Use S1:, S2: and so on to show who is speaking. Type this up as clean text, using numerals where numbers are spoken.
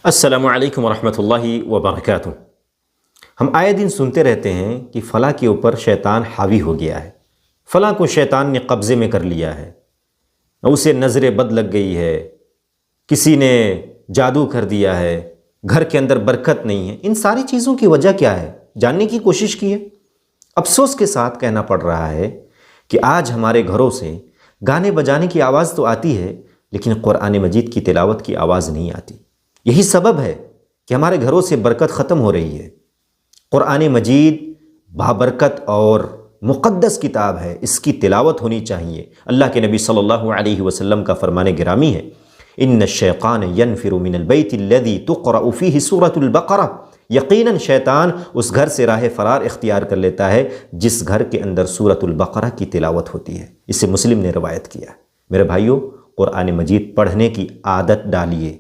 S1: السلام علیکم ورحمۃ اللہ وبرکاتہ۔ ہم آئے دن سنتے رہتے ہیں کہ فلاں کے اوپر شیطان حاوی ہو گیا ہے، فلاں کو شیطان نے قبضے میں کر لیا ہے، اسے نظر بد لگ گئی ہے، کسی نے جادو کر دیا ہے، گھر کے اندر برکت نہیں ہے۔ ان ساری چیزوں کی وجہ کیا ہے جاننے کی کوشش کی ہے؟ افسوس کے ساتھ کہنا پڑ رہا ہے کہ آج ہمارے گھروں سے گانے بجانے کی آواز تو آتی ہے، لیکن قرآن مجید کی تلاوت کی آواز نہیں آتی۔ یہی سبب ہے کہ ہمارے گھروں سے برکت ختم ہو رہی ہے۔ قرآن مجید بابرکت اور مقدس کتاب ہے، اس کی تلاوت ہونی چاہیے۔ اللہ کے نبی صلی اللہ علیہ وسلم کا فرمان گرامی ہے، ان الشیطان ینفر من البیت الذی تقرأ فیہ سورۃ البقرہ، یقیناً شیطان اس گھر سے راہ فرار اختیار کر لیتا ہے جس گھر کے اندر سورۃ البقرہ کی تلاوت ہوتی ہے۔ اسے مسلم نے روایت کیا ہے۔ میرے بھائیوں، قرآن مجید پڑھنے کی عادت ڈالیے۔